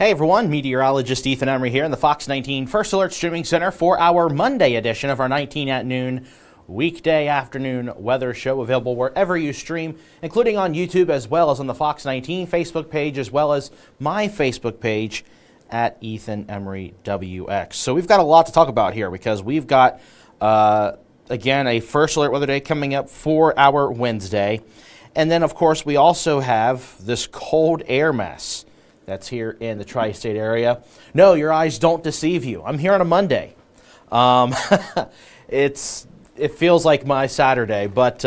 Hey everyone, Meteorologist Ethan Emery here in the Fox 19 First Alert Streaming Center for our Monday edition of our 19 at Noon weekday afternoon weather show, available wherever you stream, including on YouTube as well as on the Fox 19 Facebook page, as well as my Facebook page at Ethan Emery WX. So we've got a lot to talk about here because we've got, again, a First Alert Weather Day coming up for our Wednesday. And then, of course, we also have this cold air mass that's here in the tri-state area. No, your eyes don't deceive you. I'm here on a Monday. It feels like my Saturday, but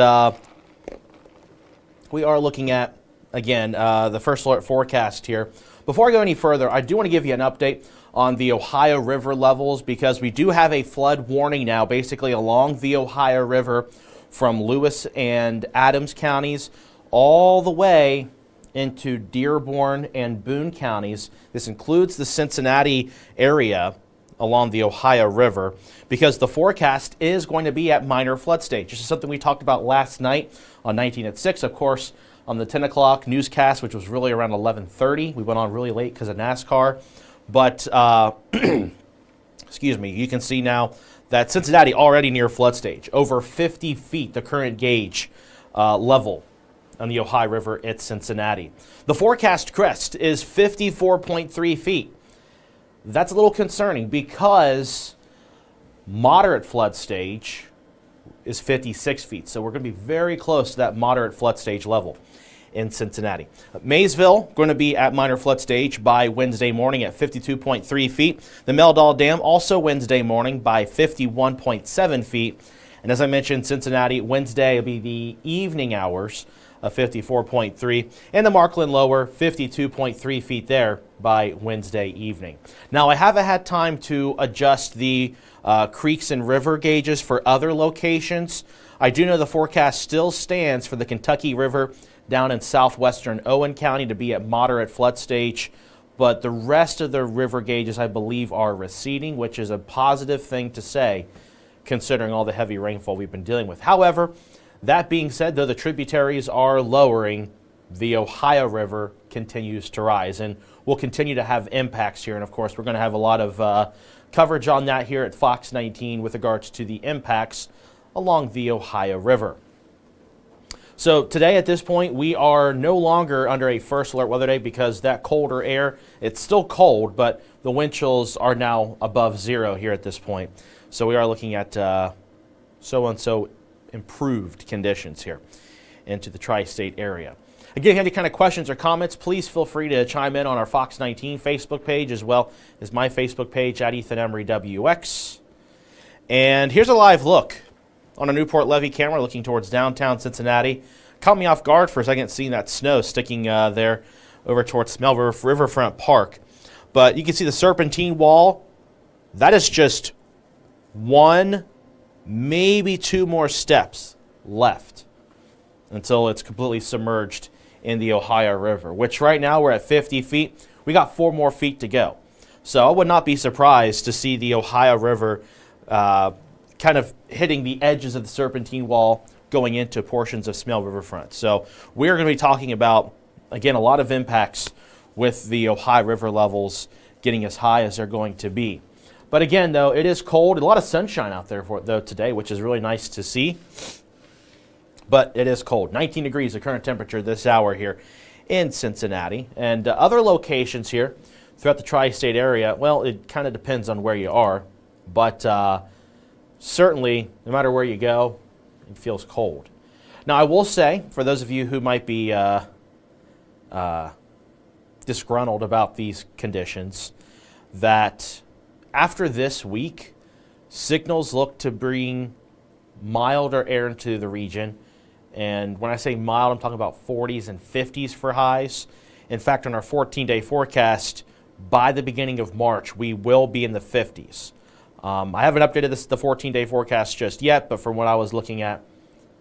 we are looking at, again, the First Alert forecast here. Before I go any further, I do want to give you an update on the Ohio River levels because we do have a flood warning now, basically along the Ohio River from Lewis and Adams counties all the way into Dearborn and Boone counties. This includes the Cincinnati area along the Ohio River because the forecast is going to be at minor flood stage. This is something we talked about last night on 19 at 6, of course, on the 10 o'clock newscast, which was really around 11:30. We went on really late because of NASCAR. But, excuse me, you can see now that Cincinnati already near flood stage, over 50 feet, the current gauge level on the Ohio River at Cincinnati. The forecast crest is 54.3 feet. That's a little concerning because moderate flood stage is 56 feet. So we're going to be very close to that moderate flood stage level in Cincinnati. Maysville going to be at minor flood stage by Wednesday morning at 52.3 feet. The Meldal Dam also Wednesday morning by 51.7 feet. And as I mentioned, Cincinnati, Wednesday will be the evening hours of 54.3, and the Markland Lower, 52.3 feet there by Wednesday evening. Now, I haven't had time to adjust the creeks and river gauges for other locations. I do know the forecast still stands for the Kentucky River down in southwestern Owen County to be at moderate flood stage, but the rest of the river gauges, I believe, are receding, which is a positive thing to say, considering all the heavy rainfall we've been dealing with. However, that being said, though the tributaries are lowering, the Ohio River continues to rise, and we'll continue to have impacts here. And of course, we're going to have a lot of coverage on that here at Fox 19 with regards to the impacts along the Ohio River. So today at this point, we are no longer under a First Alert Weather Day because that colder air, it's still cold, but the wind chills are now above zero here at this point. So we are looking at so-and-so improved conditions here into the tri-state area. Again, if you have any kind of questions or comments, please feel free to chime in on our Fox 19 Facebook page as well as my Facebook page at Ethan Emery WX. And here's a live look on a Newport Levee camera looking towards downtown Cincinnati. Caught me off guard for a second seeing that snow sticking there over towards Melville Riverfront Park. But you can see the Serpentine Wall. That is just one, maybe two more steps left until it's completely submerged in the Ohio River, which right now we're at 50 feet. We got 4 more feet to go. So I would not be surprised to see the Ohio River kind of hitting the edges of the Serpentine Wall going into portions of Smale Riverfront. So we're going to be talking about, again, a lot of impacts with the Ohio River levels getting as high as they're going to be. But again, though, it is cold. A lot of sunshine out there today, which is really nice to see. But it is cold. 19 degrees the current temperature this hour here in Cincinnati. And other locations here throughout the tri-state area, well, it kind of depends on where you are. But certainly, no matter where you go, it feels cold. Now, I will say, for those of you who might be disgruntled about these conditions, that after this week, signals look to bring milder air into the region. And when I say mild, I'm talking about 40s and 50s for highs. In fact, on our 14-day forecast, by the beginning of March, we will be in the 50s. I haven't updated the 14-day forecast just yet, but from what I was looking at,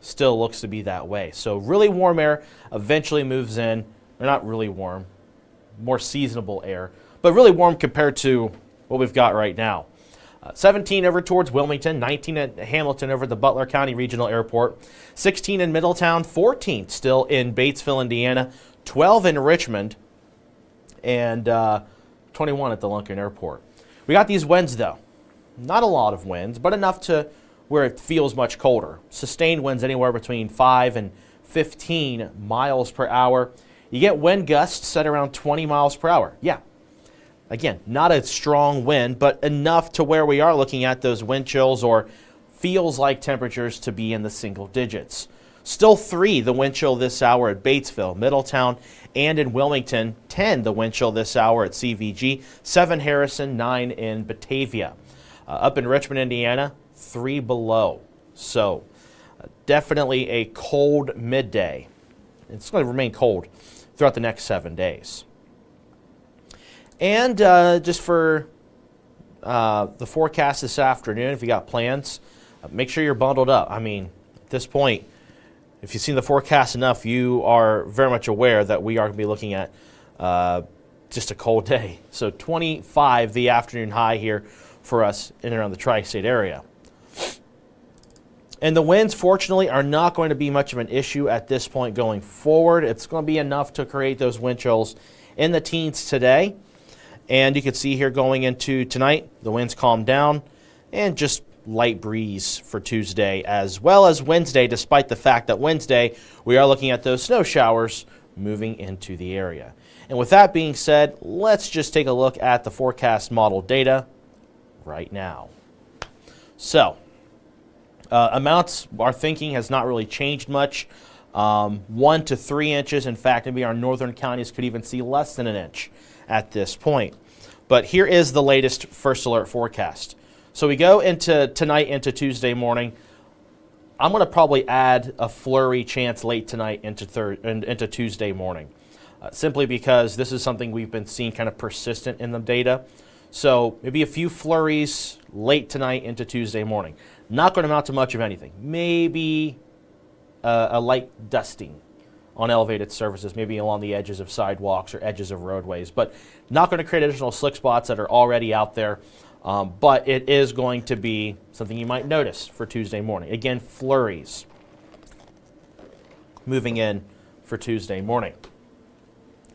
still looks to be that way. So really warm air eventually moves in. Or not really warm, more seasonable air, but really warm compared to what we've got right now. 17 over towards Wilmington, 19 at Hamilton over the Butler County Regional Airport, 16 in Middletown, 14 still in Batesville, Indiana, 12 in Richmond, and 21 at the Lunken Airport. We got these winds, though. Not a lot of winds, but enough to where it feels much colder. Sustained winds anywhere between 5 and 15 miles per hour. You get wind gusts at around 20 miles per hour. Yeah. Again, not a strong wind, but enough to where we are looking at those wind chills or feels like temperatures to be in the single digits. Still 3 the wind chill this hour at Batesville, Middletown, and in Wilmington. 10 the wind chill this hour at CVG. 7 Harrison, 9 in Batavia. Up in Richmond, Indiana, 3 below. So definitely a cold midday. It's going to remain cold throughout the next 7 days. And just for the forecast this afternoon, if you got plans, make sure you're bundled up. I mean, at this point, if you've seen the forecast enough, you are very much aware that we are going to be looking at just a cold day. So 25 the afternoon high here for us in and around the tri-state area. And the winds, fortunately, are not going to be much of an issue at this point going forward. It's going to be enough to create those wind chills in the teens today. And you can see here going into tonight, the winds calm down and just light breeze for Tuesday as well as Wednesday, despite the fact that Wednesday we are looking at those snow showers moving into the area. And with that being said, let's just take a look at the forecast model data right now. So, amounts, our thinking has not really changed much. 1 to 3 inches. In fact, maybe our northern counties could even see less than an inch at this point. But here is the latest first alert forecast. So we go into tonight into Tuesday morning. I'm going to probably add a flurry chance late tonight into Tuesday morning, simply because this is something we've been seeing kind of persistent in the data. So maybe a few flurries late tonight into Tuesday morning. Not going to amount to much of anything. Maybe a light dusting on elevated surfaces, maybe along the edges of sidewalks or edges of roadways, but not going to create additional slick spots that are already out there. But it is going to be something you might notice for Tuesday morning. Again, flurries moving in for Tuesday morning.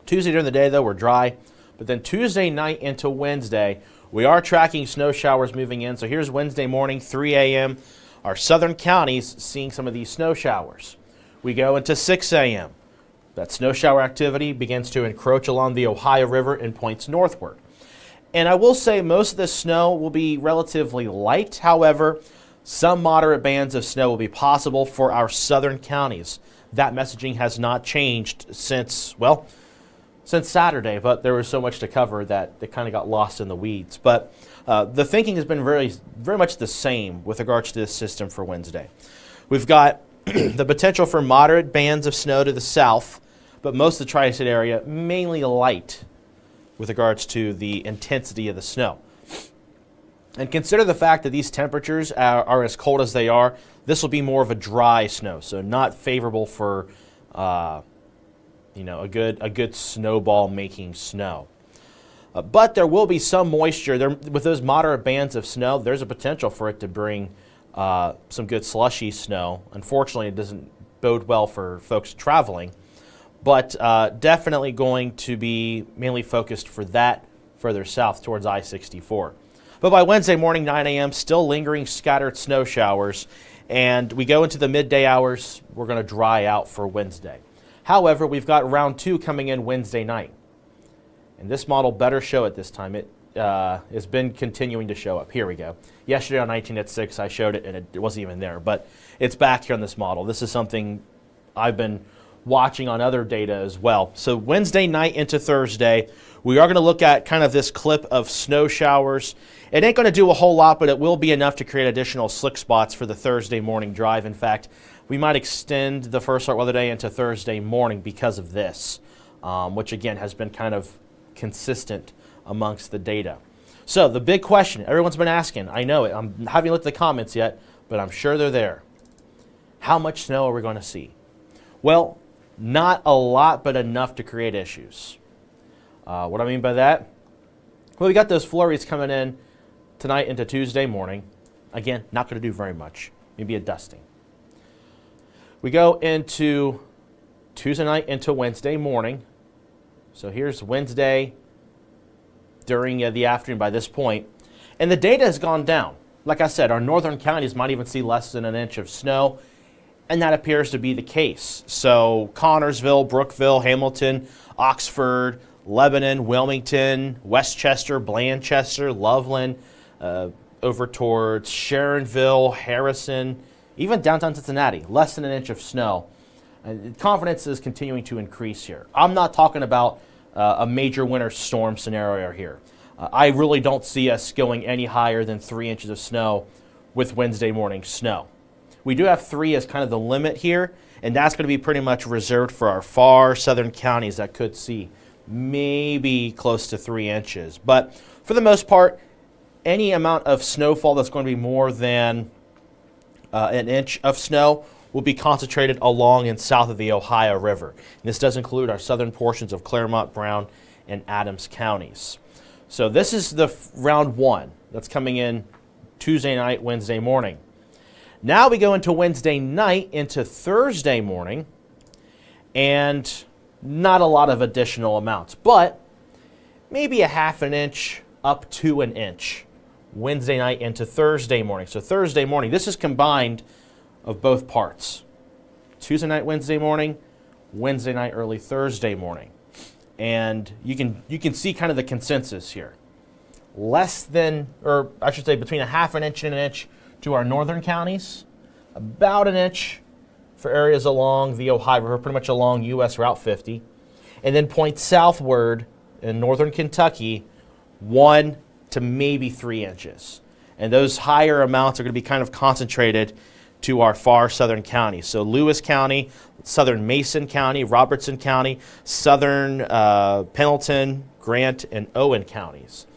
Tuesday during the day, though, we're dry. But then Tuesday night into Wednesday, we are tracking snow showers moving in. So here's Wednesday morning, 3 a.m. Our southern counties seeing some of these snow showers. We go into 6 a.m. That snow shower activity begins to encroach along the Ohio River and points northward. And I will say most of the snow will be relatively light. However, some moderate bands of snow will be possible for our southern counties. That messaging has not changed since Saturday, but there was so much to cover that it kind of got lost in the weeds. But the thinking has been very, very much the same with regards to this system for Wednesday. We've got the potential for moderate bands of snow to the south, but most of the tri-state area mainly light with regards to the intensity of the snow. And consider the fact that these temperatures are as cold as they are. This will be more of a dry snow, so not favorable for a good snowball making snow. But there will be some moisture there with those moderate bands of snow. There's a potential for it to bring some good slushy snow. Unfortunately, it doesn't bode well for folks traveling, but definitely going to be mainly focused for that further south towards I-64. But by Wednesday morning, 9 a.m., still lingering scattered snow showers, and we go into the midday hours. We're going to dry out for Wednesday. However, we've got round 2 coming in Wednesday night, and this model better show it this time. It has been continuing to show up. Here we go. Yesterday on 19 at 6, I showed it, and it wasn't even there, but it's back here on this model. This is something I've been watching on other data as well. So Wednesday night into Thursday, we are going to look at kind of this clip of snow showers. It ain't going to do a whole lot, but it will be enough to create additional slick spots for the Thursday morning drive. In fact, we might extend the first alert weather day into Thursday morning because of this, which again has been kind of consistent amongst the data. So the big question everyone's been asking, I know it, I haven't looked at the comments yet, but I'm sure they're there. How much snow are we going to see? Well, not a lot, but enough to create issues. What I mean by that? Well, we got those flurries coming in tonight into Tuesday morning. Again, not going to do very much. Maybe a dusting. We go into Tuesday night into Wednesday morning. So here's Wednesday during the afternoon by this point, and the data has gone down. Like I said, our northern counties might even see less than an inch of snow, and that appears to be the case. So Connorsville, Brookville, Hamilton, Oxford, Lebanon, Wilmington, Westchester, Blanchester, Loveland, over towards Sharonville, Harrison, even downtown Cincinnati, less than an inch of snow. Confidence is continuing to increase here. I'm not talking about a major winter storm scenario here. I really don't see us going any higher than 3 inches of snow with Wednesday morning snow. We do have 3 as kind of the limit here, and that's going to be pretty much reserved for our far southern counties that could see maybe close to 3 inches. But for the most part, any amount of snowfall that's going to be more than an inch of snow will be concentrated along and south of the Ohio River. And this does include our southern portions of Claremont, Brown, and Adams counties. So this is the round 1 that's coming in Tuesday night, Wednesday morning. Now we go into Wednesday night into Thursday morning, and not a lot of additional amounts, but maybe a half an inch up to an inch Wednesday night into Thursday morning. So Thursday morning, this is combined of both parts. Tuesday night, Wednesday morning, Wednesday night, early Thursday morning. And you can see kind of the consensus here. Less than, or I should say between a half an inch and an inch to our northern counties, about an inch for areas along the Ohio River, pretty much along US Route 50, and then point southward in northern Kentucky, 1 to maybe 3 inches. And those higher amounts are going to be kind of concentrated to our far southern counties. So Lewis County, southern Mason County, Robertson County, southern Pendleton, Grant, and Owen counties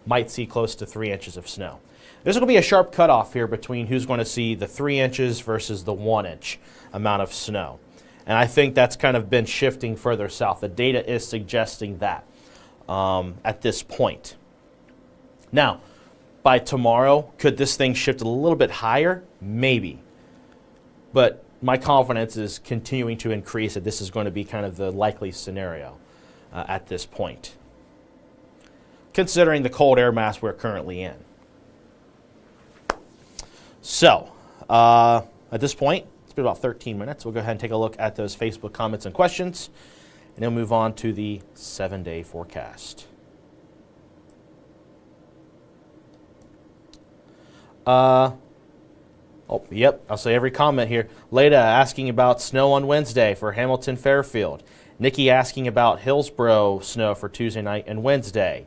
might see close to 3 inches of snow. There's going to be a sharp cutoff here between who's going to see the 3 inches versus the 1 inch amount of snow. And I think that's kind of been shifting further south. The data is suggesting that at this point. Now, by tomorrow, could this thing shift a little bit higher? Maybe. But my confidence is continuing to increase that this is going to be kind of the likely scenario at this point, considering the cold air mass we're currently in. So, at this point, it's been about 13 minutes. We'll go ahead and take a look at those Facebook comments and questions, and then move on to the 7-day forecast. I'll say every comment here. Leda asking about snow on Wednesday for Hamilton Fairfield. Nikki asking about Hillsborough snow for Tuesday night and Wednesday.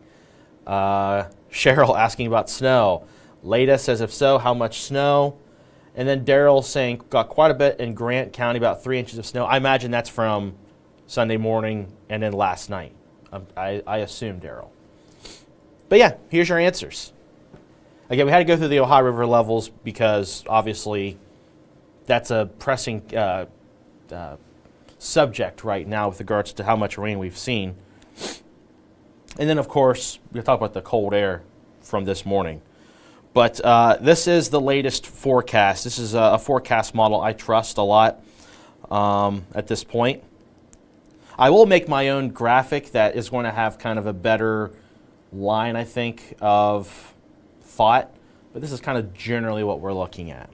Cheryl asking about snow. Leda says, if so, how much snow? And then Daryl saying, got quite a bit in Grant County, about 3 inches of snow. I imagine that's from Sunday morning and then last night. I assume, Daryl. But yeah, here's your answers. Again, we had to go through the Ohio River levels because obviously that's a pressing subject right now with regards to how much rain we've seen. And then, of course, we'll talk about the cold air from this morning. But this is the latest forecast. This is a forecast model I trust a lot at this point. I will make my own graphic that is going to have kind of a better line, I think, of thought. But this is kind of generally what we're looking at.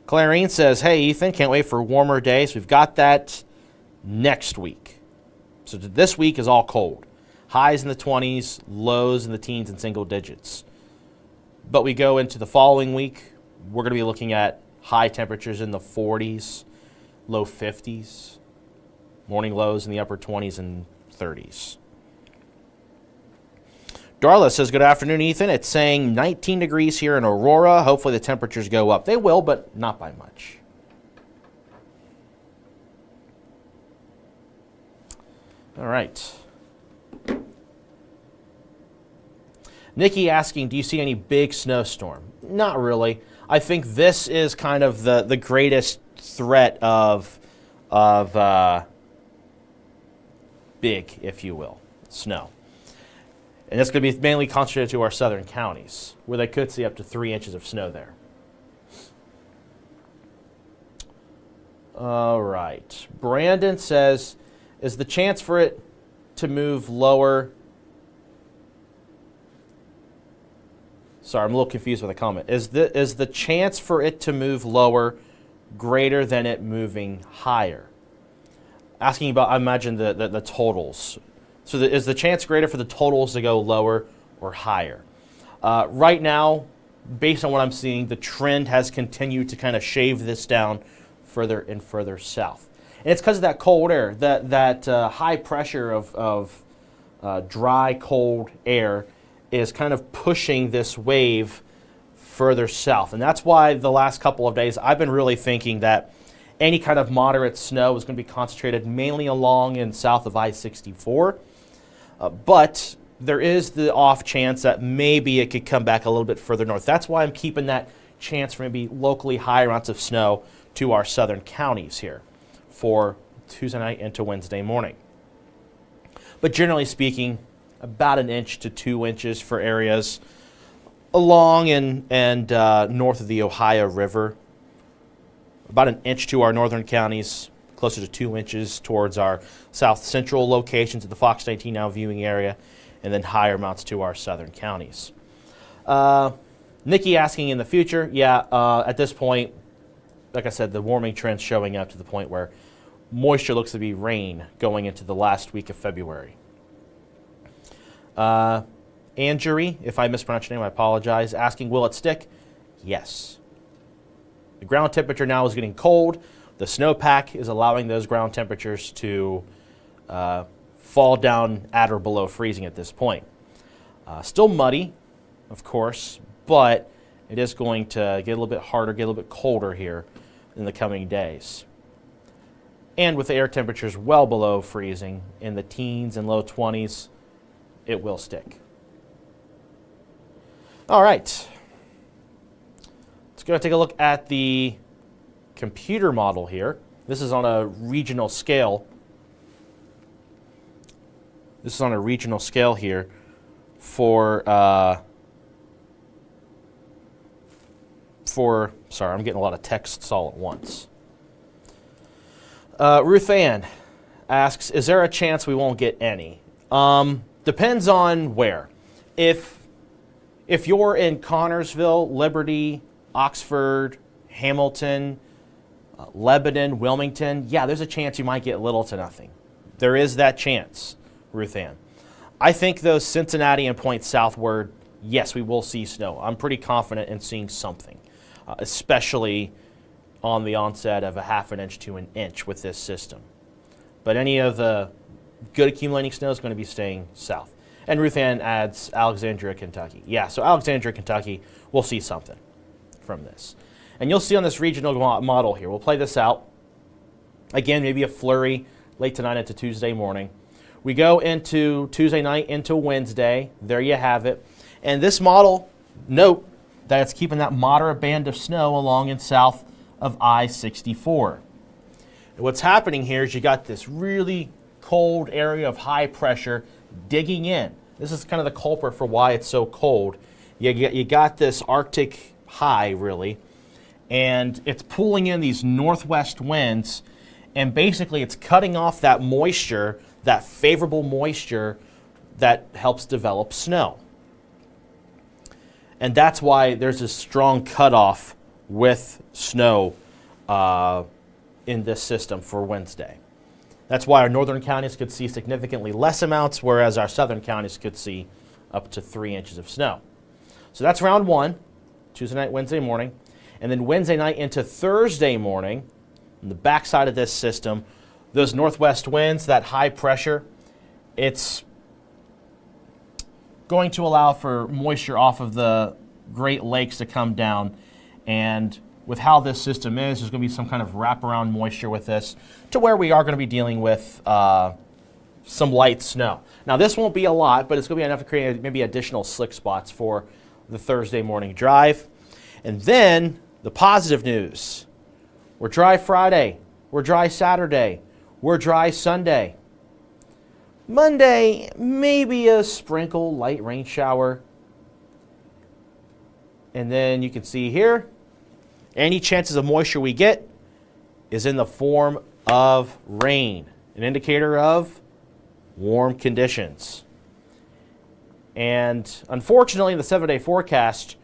Clarine says, hey, Ethan, can't wait for warmer days. We've got that next week. So this week is all cold. Highs in the 20s, lows in the teens and single digits. But we go into the following week, we're going to be looking at high temperatures in the 40s, low 50s, morning lows in the upper 20s and 30s. Darla says, good afternoon, Ethan. It's saying 19 degrees here in Aurora. Hopefully the temperatures go up. They will, but not by much. All right. Nikki asking, do you see any big snowstorm? Not really. I think this is kind of the greatest threat of big, if you will, snow. And it's going to be mainly concentrated to our southern counties, where they could see up to 3 inches of snow there. All right. Brandon says, is the chance for it to move lower Sorry, I'm a little confused with the comment. Is the chance for it to move lower greater than it moving higher? Asking about, I imagine, the totals. So is the chance greater for the totals to go lower or higher? Right now, based on what I'm seeing, the trend has continued to kind of shave this down further and further south. And it's because of that cold air, that high pressure of dry, cold air is kind of pushing this wave further south. And that's why the last couple of days I've been really thinking that any kind of moderate snow is going to be concentrated mainly along and south of I-64. But there is the off chance that maybe it could come back a little bit further north. That's why I'm keeping that chance for maybe locally higher amounts of snow to our southern counties here for Tuesday night into Wednesday morning. But generally speaking, about 1 inch to 2 inches for areas along and north of the Ohio River. About 1 inch to our northern counties, closer to 2 inches towards our south central locations of the Fox 19 Now viewing area, and then higher amounts to our southern counties. Nikki asking in the future, at this point, like I said, the warming trend's showing up to the point where moisture looks to be rain going into the last week of February. Angery, if I mispronounced your name, I apologize, asking, will it stick? Yes. The ground temperature now is getting cold. The snowpack is allowing those ground temperatures to fall down at or below freezing at this point. Still muddy, of course, but it is going to get a little bit harder, get a little bit colder here in the coming days. And with the air temperatures well below freezing, in the teens and low 20s, it will stick. All right. Let's go take a look at the computer model here. This is on a regional scale. This is on a regional scale here for sorry, I'm getting a lot of texts all at once. Ruth Ann asks, is there a chance we won't get any? Depends on where. If you're in Connorsville, Liberty, Oxford, Hamilton, Lebanon, Wilmington, there's a chance you might get little to nothing. There is that chance, Ruth Ann. I think those Cincinnati and points southward, yes, we will see snow. I'm pretty confident in seeing something, especially on the onset of a 1/2 inch to 1 inch with this system. But any of the good accumulating snow is going to be staying south. And Ruth Ann adds Alexandria, Kentucky. Yeah, so Alexandria, Kentucky, we'll see something from this. And you'll see on this regional model here, we'll play this out. Again, maybe a flurry late tonight into Tuesday morning. We go into Tuesday night into Wednesday. There you have it. And this model, note that it's keeping that moderate band of snow along and south of I-64. And what's happening here is you got this really cold area of high pressure digging in. This is kind of the culprit for why it's so cold. You got this Arctic high, really, and it's pulling in these northwest winds, and basically it's cutting off that moisture, that favorable moisture that helps develop snow. And that's why there's a strong cutoff with snow in this system for Wednesday. That's why our northern counties could see significantly less amounts, whereas our southern counties could see up to 3 inches of snow. So that's round one, Tuesday night, Wednesday morning. And then Wednesday night into Thursday morning, on the backside of this system, those northwest winds, that high pressure, it's going to allow for moisture off of the Great Lakes to come down. And with how this system is, there's going to be some kind of wraparound moisture with this to where we are going to be dealing with some light snow. Now, this won't be a lot, but it's going to be enough to create maybe additional slick spots for the Thursday morning drive. And then the positive news. We're dry Friday. We're dry Saturday. We're dry Sunday. Monday, maybe a sprinkle, light rain shower. And then you can see here, any chances of moisture we get is in the form of rain, an indicator of warm conditions. And unfortunately, in the 7-day forecast,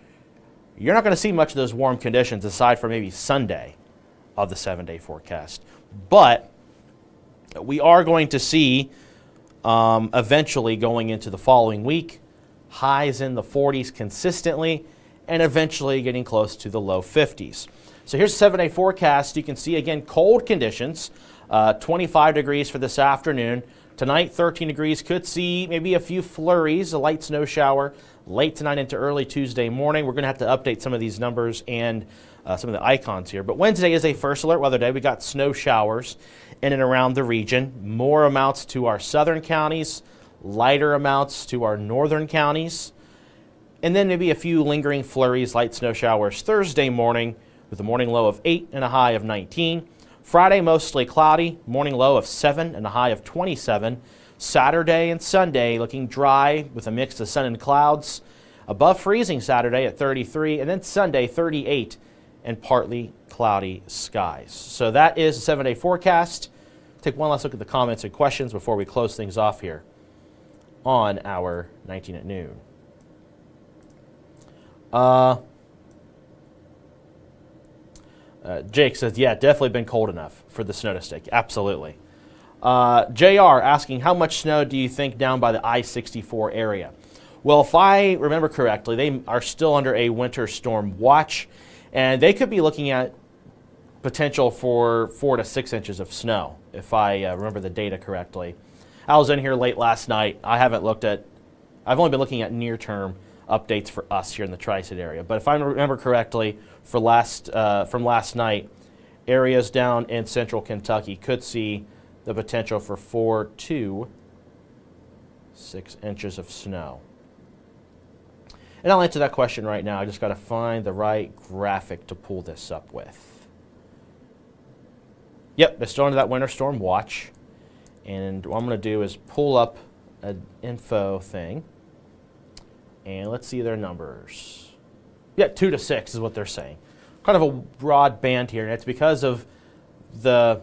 you're not going to see much of those warm conditions aside from maybe Sunday of the 7-day forecast. But we are going to see eventually going into the following week, highs in the 40s consistently, and eventually getting close to the low 50s. So here's the 7-day forecast. You can see, again, cold conditions, 25 degrees for this afternoon. Tonight, 13 degrees. Could see maybe a few flurries, a light snow shower late tonight into early Tuesday morning. We're going to have to update some of these numbers and some of the icons here. But Wednesday is a first alert weather day. We got snow showers in and around the region. More amounts to our southern counties, lighter amounts to our northern counties. And then maybe a few lingering flurries, light snow showers Thursday morning with a morning low of 8 and a high of 19. Friday, mostly cloudy, morning low of 7 and a high of 27. Saturday and Sunday looking dry with a mix of sun and clouds. Above freezing Saturday at 33, and then Sunday 38 and partly cloudy skies. So that is the 7-day forecast. Take one last look at the comments and questions before we close things off here on our 19 at noon. Jake says, yeah, definitely been cold enough for the snow to stick. Absolutely. JR asking, how much snow do you think down by the I-64 area? Well, if I remember correctly, they are still under a winter storm watch, and they could be looking at potential for 4 to 6 inches of snow, if I remember the data correctly. I was in here late last night. I've only been looking at near-term updates for us here in the Tri-State area. But if I remember correctly, from last night, areas down in central Kentucky could see the potential for 4 to 6 inches of snow. And I'll answer that question right now. I just got to find the right graphic to pull this up with. Yep, they're still under that winter storm watch. And what I'm going to do is pull up an info thing. And let's see their numbers. Yeah, 2 to 6 is what they're saying. Kind of a broad band here, and it's because of the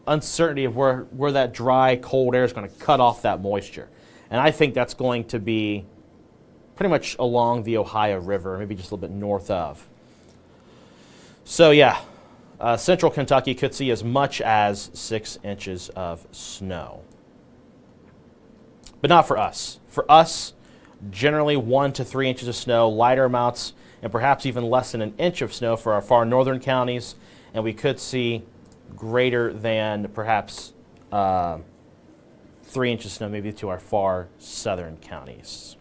uncertainty of where that dry, cold air is going to cut off that moisture. And I think that's going to be pretty much along the Ohio River, maybe just a little bit north of. So yeah, central Kentucky could see as much as 6 inches of snow. But not for us. For us, generally 1 to 3 inches of snow, lighter amounts, and perhaps even less than an inch of snow for our far northern counties. And we could see greater than perhaps 3 inches of snow maybe to our far southern counties.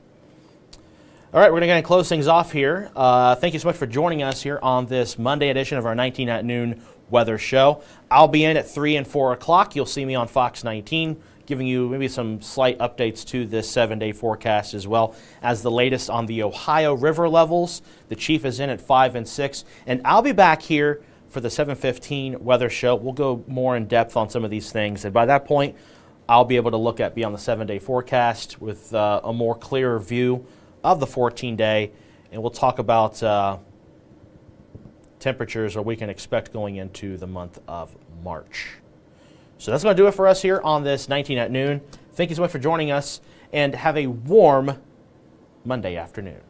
All right, we're going to close things off here. Thank you so much for joining us here on this Monday edition of our 19 at Noon weather show. I'll be in at 3 and 4 o'clock. You'll see me on Fox 19, giving you maybe some slight updates to this 7-day forecast, as well as the latest on the Ohio River levels. The chief is in at 5 and 6. And I'll be back here for the 7:15 weather show. We'll go more in depth on some of these things. And by that point, I'll be able to look at beyond the 7-day forecast with a more clearer view of the 14-day, and we'll talk about temperatures what we can expect going into the month of March. So that's going to do it for us here on this 19 at Noon. Thank you so much for joining us, and have a warm Monday afternoon.